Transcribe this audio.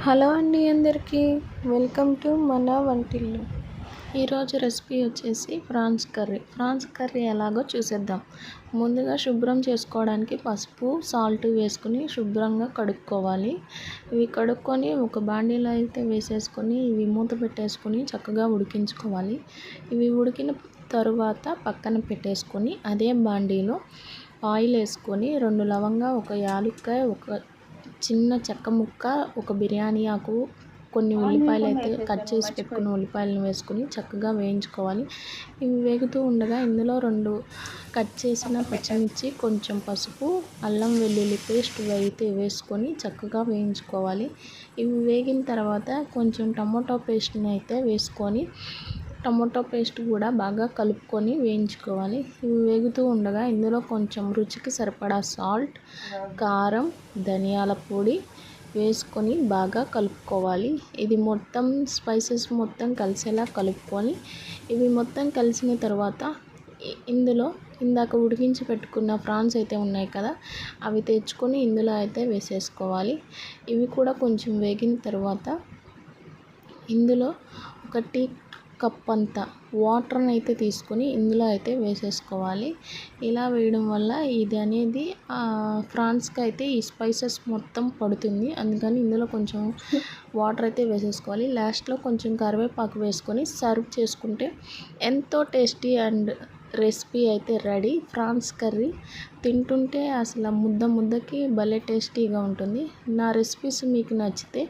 Hello అండి అందరికీ welcome to మన వంటిల్లు. ఈరోజు రెసిపీ వచ్చేసి ఫ్రాన్స్ కర్రీ ఎలాగో చూసేద్దాం. ముందుగా శుభ్రం చేసుకోవడానికి పసుపు సాల్ట్ వేసుకుని శుభ్రంగా కడుక్కోవాలి. ఇవి కడుక్కొని ఒక బాండీలో అయితే వేసేసుకొని ఇవి మూత పెట్టేసుకొని చక్కగా ఉడికించుకోవాలి. ఇవి ఉడికిన తరువాత పక్కన పెట్టేసుకొని అదే బాండీలో ఆయిల్ వేసుకొని 2 లవంగా, ఒక యాలుక్కాయ, ఒక చిన్న చెక్క ముక్క, ఒక బిర్యానీ ఆకు, కొన్ని ఉల్లిపాయలు అయితే కట్ చేసి పెట్టుకున్న ఉల్లిపాయలను వేసుకొని చక్కగా వేయించుకోవాలి. ఇవి వేగుతూ ఉండగా ఇందులో 2 కట్ చేసిన పచ్చిమిర్చి, కొంచెం పసుపు, అల్లం వెల్లుల్లి పేస్ట్ అయితే వేసుకొని చక్కగా వేయించుకోవాలి. ఇవి వేగిన తర్వాత కొంచెం టమోటా పేస్ట్ని అయితే వేసుకొని టమోటా పేస్ట్ కూడా బాగా కలుపుకొని వేయించుకోవాలి. ఇవి వేగుతూ ఉండగా ఇందులో కొంచెం రుచికి సరిపడా సాల్ట్, కారం, ధనియాల పొడి వేసుకొని బాగా కలుపుకోవాలి. ఇది మొత్తం స్పైసెస్ మొత్తం కలిసేలా కలుపుకొని ఇవి మొత్తం కలిసిన తర్వాత ఇందులో ఇందాక ఉడికించి పెట్టుకున్న ఫ్రాన్స్ అయితే ఉన్నాయి కదా, అవి తెచ్చుకొని ఇందులో అయితే వేసేసుకోవాలి. ఇవి కూడా కొంచెం వేగిన తర్వాత ఇందులో ఒక టీ కప్ అంతా వాటర్ని అయితే తీసుకొని ఇందులో అయితే వేసేసుకోవాలి. ఇలా వేయడం వల్ల ఇది అనేది ఫ్రాన్స్కి అయితే ఈ స్పైసెస్ మొత్తం పడుతుంది. అందుకని ఇందులో కొంచెం వాటర్ అయితే వేసేసుకోవాలి. లాస్ట్లో కొంచెం కరివేపాకు వేసుకొని సర్వ్ చేసుకుంటే ఎంతో టేస్టీ అండ్ రెసిపీ అయితే రెడీ. ఫ్రాన్స్ కర్రీ తింటుంటే అసలు ముద్దకి భలే టేస్టీగా ఉంటుంది. నా రెసిపీస్ మీకు నచ్చితే